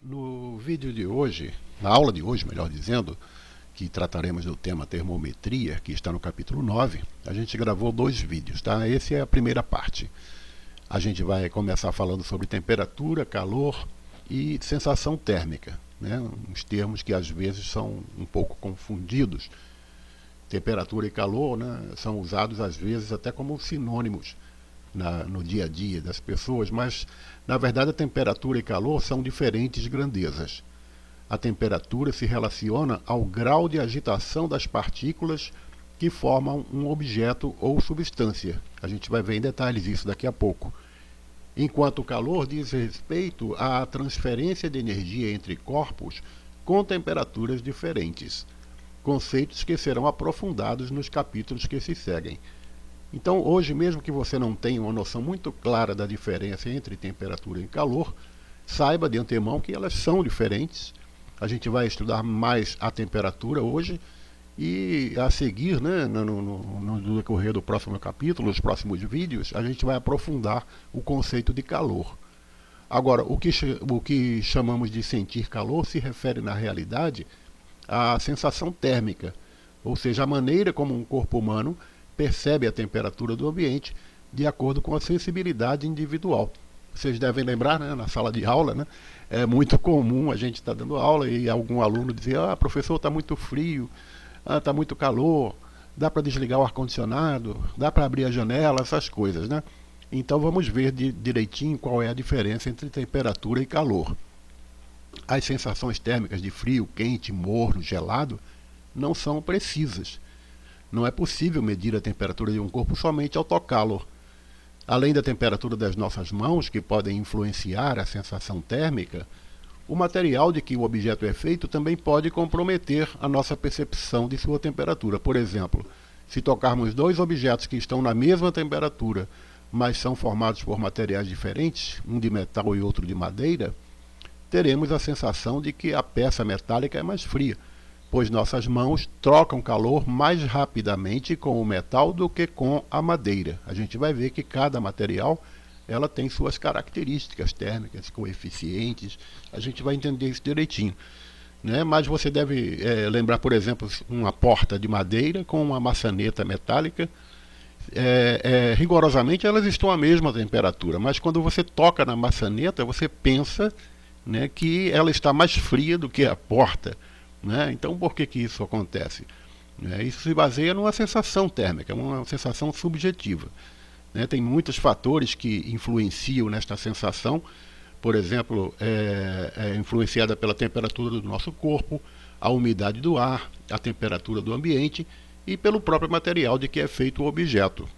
No vídeo de hoje, na aula de hoje, melhor dizendo, que trataremos do tema termometria, que está no capítulo 9, a gente gravou 2 vídeos, tá? Essa é a primeira parte. A gente vai começar falando sobre temperatura, calor e sensação térmica, né? Uns termos que às vezes são um pouco confundidos. Temperatura e calor, né, são usados às vezes até como sinônimos no dia a dia das pessoas, mas na verdade a temperatura e calor são diferentes grandezas. A temperatura se relaciona ao grau de agitação das partículas que formam um objeto ou substância. A gente vai ver em detalhes isso daqui a pouco. Enquanto o calor diz respeito à transferência de energia entre corpos com temperaturas diferentes. Conceitos que serão aprofundados nos capítulos que se seguem. Então, hoje, mesmo que você não tenha uma noção muito clara da diferença entre temperatura e calor, saiba de antemão que elas são diferentes. A gente vai estudar mais a temperatura hoje e a seguir, né, no decorrer do próximo capítulo, nos próximos vídeos, a gente vai aprofundar o conceito de calor. Agora, o que chamamos de sentir calor se refere, na realidade, à sensação térmica, ou seja, a maneira como um corpo humano percebe a temperatura do ambiente de acordo com a sensibilidade individual. Vocês devem lembrar, né, na sala de aula, né, é muito comum a gente estar dando aula e algum aluno dizer: professor, está muito frio, está muito calor, dá para desligar o ar-condicionado, dá para abrir a janela, essas coisas, né? Então vamos ver direitinho qual é a diferença entre temperatura e calor. As sensações térmicas de frio, quente, morno, gelado não são precisas. Não é possível medir a temperatura de um corpo somente ao tocá-lo. Além da temperatura das nossas mãos, que podem influenciar a sensação térmica, o material de que o objeto é feito também pode comprometer a nossa percepção de sua temperatura. Por exemplo, se tocarmos 2 objetos que estão na mesma temperatura, mas são formados por materiais diferentes, um de metal e outro de madeira, teremos a sensação de que a peça metálica é mais fria, pois nossas mãos trocam calor mais rapidamente com o metal do que com a madeira. A gente vai ver que cada material ela tem suas características térmicas, coeficientes, a gente vai entender isso direitinho, né? Mas você deve lembrar, por exemplo, uma porta de madeira com uma maçaneta metálica, rigorosamente elas estão à mesma temperatura, mas quando você toca na maçaneta, você pensa, né, que ela está mais fria do que a porta. Né? Então, por que isso acontece? Isso se baseia numa sensação térmica, uma sensação subjetiva. Né? Tem muitos fatores que influenciam nesta sensação. Por exemplo, é influenciada pela temperatura do nosso corpo, a umidade do ar, a temperatura do ambiente e pelo próprio material de que é feito o objeto.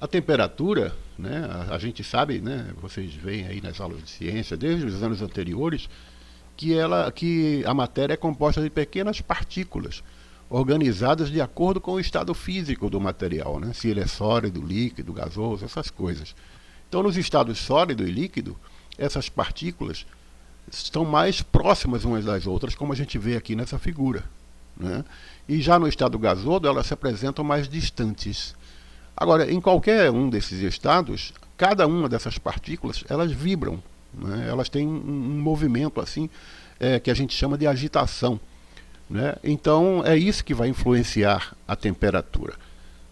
A temperatura, né, gente sabe, né, vocês veem aí nas aulas de ciência, desde os anos anteriores, que a matéria é composta de pequenas partículas, organizadas de acordo com o estado físico do material, né? Se ele é sólido, líquido, gasoso, essas coisas. Então, nos estados sólido e líquido, essas partículas estão mais próximas umas das outras, como a gente vê aqui nessa figura, né? E já no estado gasoso, elas se apresentam mais distantes. Agora, em qualquer um desses estados, cada uma dessas partículas, elas vibram. Né? Elas têm um movimento assim, que a gente chama de agitação. Né? Então é isso que vai influenciar a temperatura.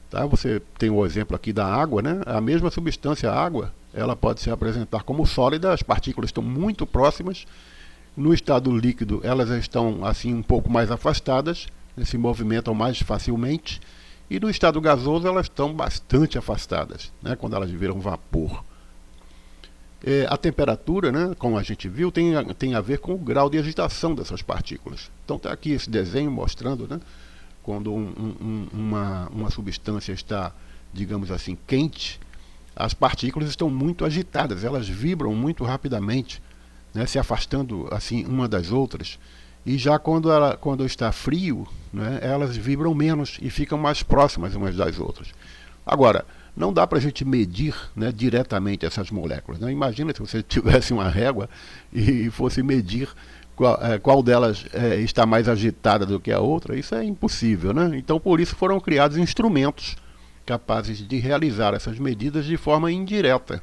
Tá? Você tem o exemplo aqui da água, né? A mesma substância, a água, ela pode se apresentar como sólida, as partículas estão muito próximas. No estado líquido, elas estão assim um pouco mais afastadas, se movimentam mais facilmente. E no estado gasoso, elas estão bastante afastadas, né? Quando elas viram vapor. A temperatura, né, como a gente viu, tem a ver com o grau de agitação dessas partículas. Então está aqui esse desenho mostrando, né, quando uma substância está, digamos assim, quente, as partículas estão muito agitadas, elas vibram muito rapidamente, né, se afastando assim uma das outras. E já quando está frio, né, elas vibram menos e ficam mais próximas umas das outras. Agora, não dá para a gente medir, né, diretamente essas moléculas. Né? Imagina se você tivesse uma régua e fosse medir qual delas está mais agitada do que a outra. Isso é impossível. Né? Então, por isso foram criados instrumentos capazes de realizar essas medidas de forma indireta.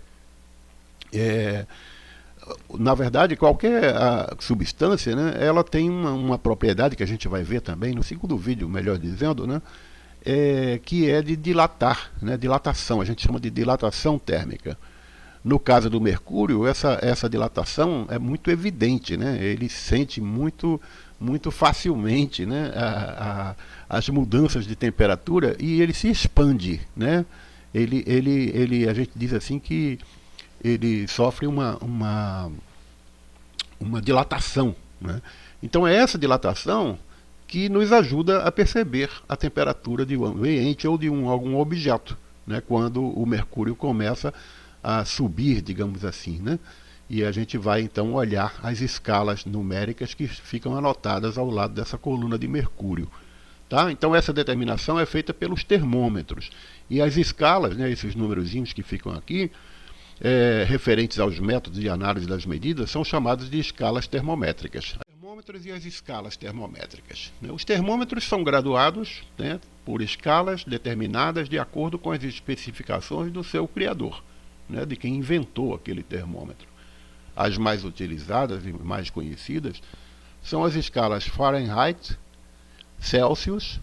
Na verdade, qualquer substância, né, ela tem uma propriedade que a gente vai ver também no segundo vídeo, melhor dizendo, né, que é de dilatar, né, dilatação, a gente chama de dilatação térmica. No caso do mercúrio, essa dilatação é muito evidente, né, ele sente muito facilmente, né, as mudanças de temperatura e ele se expande, né, a gente diz assim que ele sofre uma dilatação, né? Então é essa dilatação que nos ajuda a perceber a temperatura de um ambiente ou de algum objeto, né? Quando o mercúrio começa a subir, digamos assim, né? E a gente vai então olhar as escalas numéricas que ficam anotadas ao lado dessa coluna de mercúrio. Tá? Então essa determinação é feita pelos termômetros. E as escalas, né, esses númerozinhos que ficam aqui, referentes aos métodos de análise das medidas, são chamados de escalas termométricas. Termômetros e as escalas termométricas. Os termômetros são graduados, né, por escalas determinadas de acordo com as especificações do seu criador, né, de quem inventou aquele termômetro. As mais utilizadas e mais conhecidas são as escalas Fahrenheit, Celsius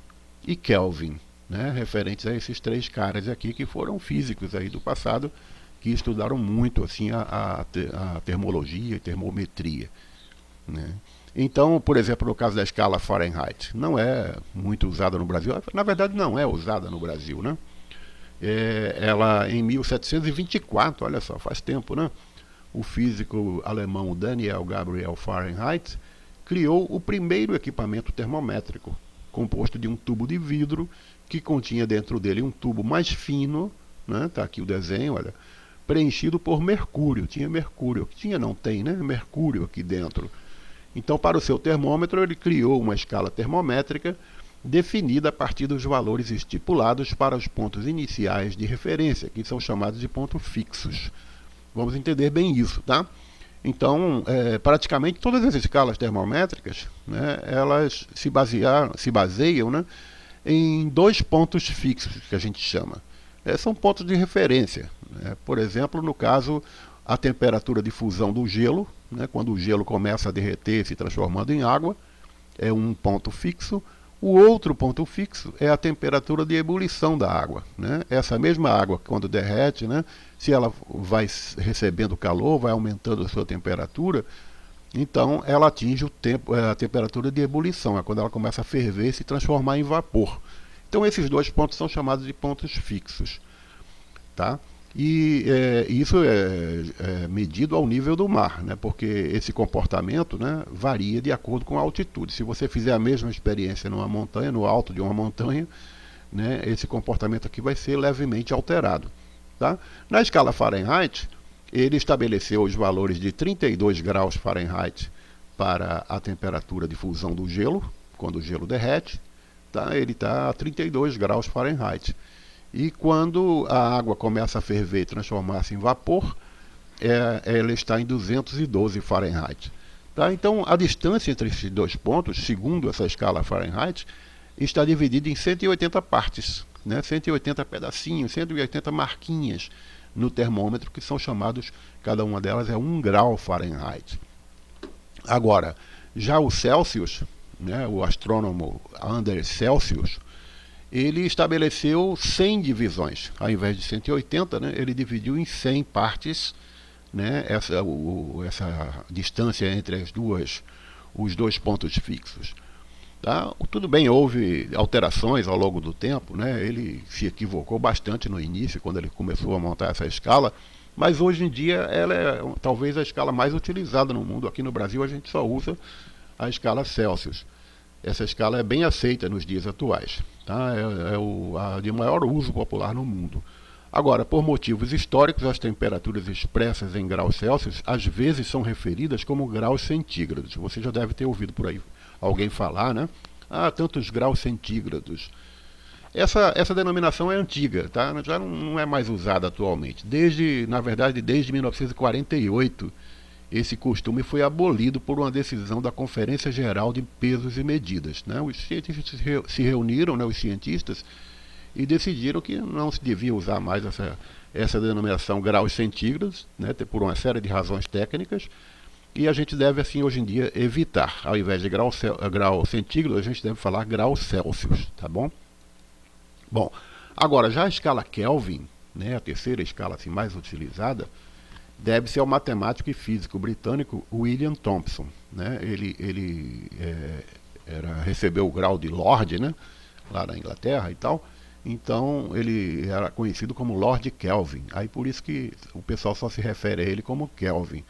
e Kelvin, né, referentes a esses três caras aqui que foram físicos aí do passado, que estudaram muito assim a termologia e termometria, né. Então, por exemplo, no caso da escala Fahrenheit, não é muito usada no Brasil, na verdade não é usada no Brasil, né. Ela em 1724, olha só, faz tempo, né, o físico alemão Daniel Gabriel Fahrenheit criou o primeiro equipamento termométrico, composto de um tubo de vidro que continha dentro dele um tubo mais fino, né, tá aqui o desenho, olha, preenchido por mercúrio. Tinha mercúrio, não tem, né, mercúrio aqui dentro. Então, para o seu termômetro, ele criou uma escala termométrica definida a partir dos valores estipulados para os pontos iniciais de referência, que são chamados de pontos fixos. Vamos entender bem isso, tá? Então, praticamente todas as escalas termométricas, né, elas se baseiam, né, em dois pontos fixos, que a gente chama. São pontos de referência. Né? Por exemplo, no caso, a temperatura de fusão do gelo, né, quando o gelo começa a derreter, se transformando em água, é um ponto fixo. O outro ponto fixo é a temperatura de ebulição da água, né? Essa mesma água, quando derrete, né, se ela vai recebendo calor, vai aumentando a sua temperatura, então ela atinge a temperatura de ebulição, é quando ela começa a ferver e se transformar em vapor. Então esses dois pontos são chamados de pontos fixos. Tá? E isso é medido ao nível do mar, né? Porque esse comportamento, né, varia de acordo com a altitude. Se você fizer a mesma experiência numa montanha, no alto de uma montanha, né, esse comportamento aqui vai ser levemente alterado. Tá? Na escala Fahrenheit, ele estabeleceu os valores de 32 graus Fahrenheit para a temperatura de fusão do gelo, quando o gelo derrete, tá? Ele está a 32 graus Fahrenheit. E quando a água começa a ferver e transformar-se em vapor, ela está em 212 Fahrenheit. Tá? Então, a distância entre esses dois pontos, segundo essa escala Fahrenheit, está dividida em 180 partes, né? 180 pedacinhos, 180 marquinhas no termômetro, que são chamados, cada uma delas é 1 grau Fahrenheit. Agora, já o Celsius, né, o astrônomo Anders Celsius, ele estabeleceu 100 divisões, ao invés de 180, né, ele dividiu em 100 partes, né, essa distância entre os dois pontos fixos. Tá? Tudo bem, houve alterações ao longo do tempo, né? Ele se equivocou bastante no início, quando ele começou a montar essa escala, mas hoje em dia ela é talvez a escala mais utilizada no mundo. Aqui no Brasil a gente só usa a escala Celsius. Essa escala é bem aceita nos dias atuais, tá? A de maior uso popular no mundo. Agora, por motivos históricos, as temperaturas expressas em graus Celsius às vezes são referidas como graus centígrados. Você já deve ter ouvido por aí alguém falar, né? Ah, tantos graus centígrados. Essa denominação é antiga, tá? Já não é mais usada atualmente. Na verdade, desde 1948, esse costume foi abolido por uma decisão da Conferência Geral de Pesos e Medidas, né? Os cientistas se reuniram, né, os cientistas, e decidiram que não se devia usar mais essa denominação graus centígrados, né, por uma série de razões técnicas, e a gente deve, assim, hoje em dia, evitar. Ao invés de grau centígrado, a gente deve falar graus Celsius, tá bom? Bom, agora, já a escala Kelvin, né, a terceira escala assim, mais utilizada, deve-se ao matemático e físico britânico William Thomson. Né? Ele recebeu o grau de Lord, né, lá na Inglaterra e tal. Então ele era conhecido como Lord Kelvin. Aí por isso que o pessoal só se refere a ele como Kelvin.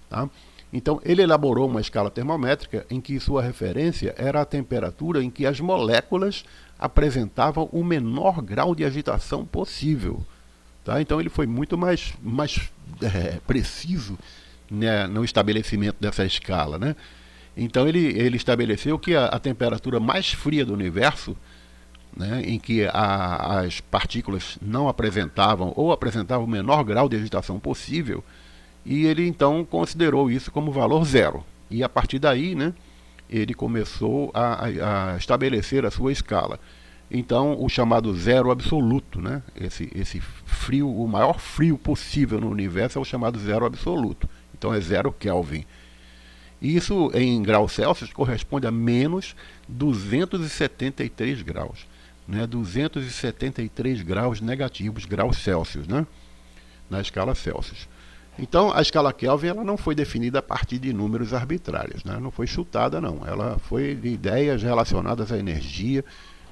Tá? Então ele elaborou uma escala termométrica em que sua referência era a temperatura em que as moléculas apresentavam o menor grau de agitação possível. Tá? Então ele foi muito mais preciso, né, no estabelecimento dessa escala. Né? Então ele estabeleceu que a temperatura mais fria do universo, né, em que as partículas não apresentavam ou apresentavam o menor grau de agitação possível, e ele então considerou isso como valor zero. E a partir daí, né, ele começou a estabelecer a sua escala. Então, o chamado zero absoluto, né? Esse frio, o maior frio possível no universo é o chamado zero absoluto. Então é 0 Kelvin. Isso em graus Celsius corresponde a menos 273 graus. Né? 273 graus negativos, graus Celsius, né? Na escala Celsius. Então, a escala Kelvin ela não foi definida a partir de números arbitrários, né? Não foi chutada, não. Ela foi de ideias relacionadas à energia.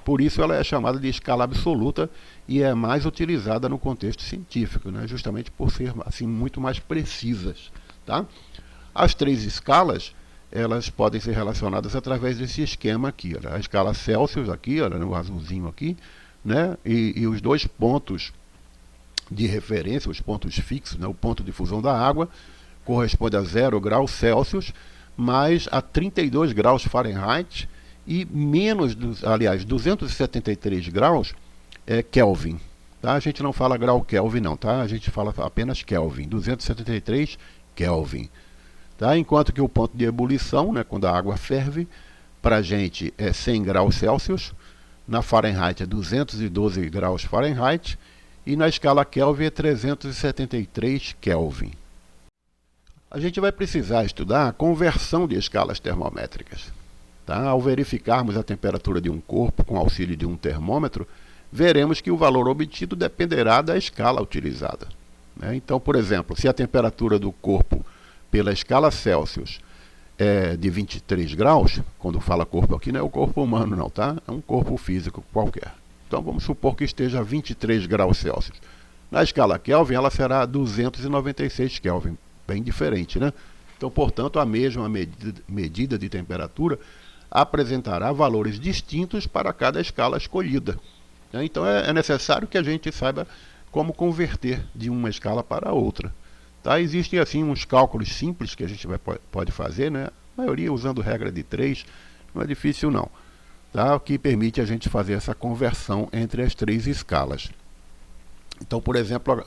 Por isso ela é chamada de escala absoluta e é mais utilizada no contexto científico, né? Justamente por ser assim, muito mais precisas. Tá? As três escalas elas podem ser relacionadas através desse esquema aqui. Olha, a escala Celsius aqui, olha, no azulzinho aqui, né? E os dois pontos de referência, os pontos fixos, né? O ponto de fusão da água corresponde a 0 graus Celsius mais a 32 graus Fahrenheit e menos, 273 graus Kelvin. Tá? A gente não fala grau Kelvin não, tá? A gente fala apenas Kelvin, 273 Kelvin. Tá? Enquanto que o ponto de ebulição, né, quando a água ferve, para a gente é 100 graus Celsius, na Fahrenheit é 212 graus Fahrenheit e na escala Kelvin é 373 Kelvin. A gente vai precisar estudar a conversão de escalas termométricas. Tá? Ao verificarmos a temperatura de um corpo com auxílio de um termômetro, veremos que o valor obtido dependerá da escala utilizada. Né? Então, por exemplo, se a temperatura do corpo pela escala Celsius é de 23 graus, quando fala corpo aqui não é o corpo humano não, tá? É um corpo físico qualquer. Então vamos supor que esteja a 23 graus Celsius. Na escala Kelvin ela será 296 Kelvin, bem diferente, né? Então, portanto, a mesma medida de temperatura apresentará valores distintos para cada escala escolhida. Então é necessário que a gente saiba como converter de uma escala para outra. Tá? Existem assim uns cálculos simples que a gente pode fazer, né? A maioria usando regra de 3, não é difícil não. Tá? O que permite a gente fazer essa conversão entre as três escalas. Então, por exemplo,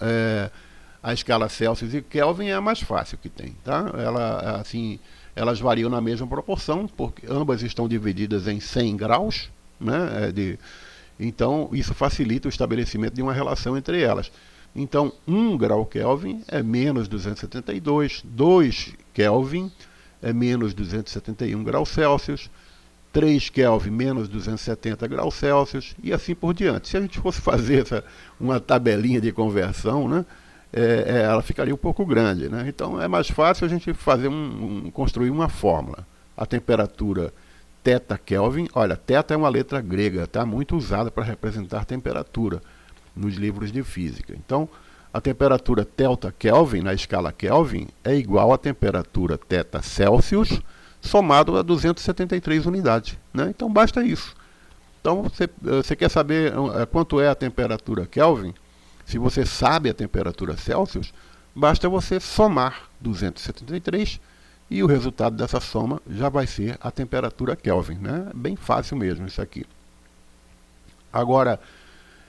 a escala Celsius e Kelvin é a mais fácil que tem. Tá? Elas variam na mesma proporção, porque ambas estão divididas em 100 graus, né? Então, isso facilita o estabelecimento de uma relação entre elas. Então, 1 grau Kelvin é menos 272, 2 Kelvin é menos 271 graus Celsius, 3 Kelvin menos 270 graus Celsius e assim por diante. Se a gente fosse fazer uma tabelinha de conversão, né? Ela ficaria um pouco grande, né? Então é mais fácil a gente fazer construir uma fórmula. A temperatura θ Kelvin, olha, θ é uma letra grega, tá? Muito usada para representar temperatura nos livros de física. Então, a temperatura delta Kelvin na escala Kelvin é igual à temperatura θ Celsius somado a 273 unidades, né? Então basta isso. Então você quer saber quanto é a temperatura Kelvin? Se você sabe a temperatura Celsius, basta você somar 273 e o resultado dessa soma já vai ser a temperatura Kelvin, né? Bem fácil mesmo isso aqui. Agora,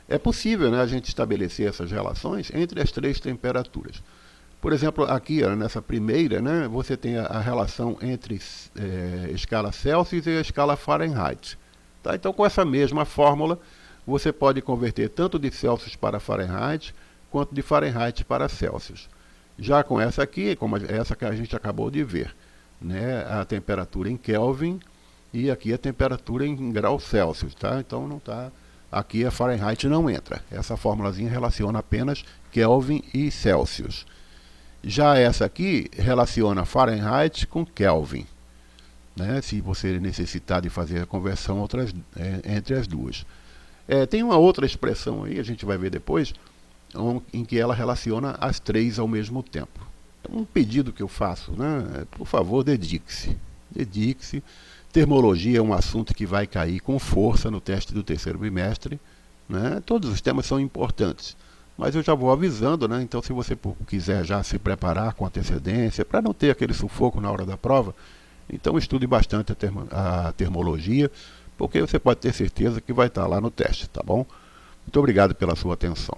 é possível, né, a gente estabelecer essas relações entre as três temperaturas. Por exemplo, aqui nessa primeira, né, você tem a relação entre escala Celsius e a escala Fahrenheit. Tá? Então, com essa mesma fórmula, você pode converter tanto de Celsius para Fahrenheit, quanto de Fahrenheit para Celsius. Já com essa aqui, como essa que a gente acabou de ver, né, a temperatura em Kelvin e aqui a temperatura em graus Celsius, tá? Então não tá, aqui a Fahrenheit não entra. Essa formulazinha relaciona apenas Kelvin e Celsius. Já essa aqui relaciona Fahrenheit com Kelvin, né, se você necessitar de fazer a conversão entre as duas. Tem uma outra expressão aí, a gente vai ver depois, em que ela relaciona as três ao mesmo tempo. Então, um pedido que eu faço, né, por favor, dedique-se. Dedique-se. Termologia é um assunto que vai cair com força no teste do terceiro bimestre, né? Todos os temas são importantes, mas eu já vou avisando, né? Então, se você quiser já se preparar com antecedência, para não ter aquele sufoco na hora da prova, então estude bastante a termologia, porque você pode ter certeza que vai estar lá no teste, tá bom? Muito obrigado pela sua atenção.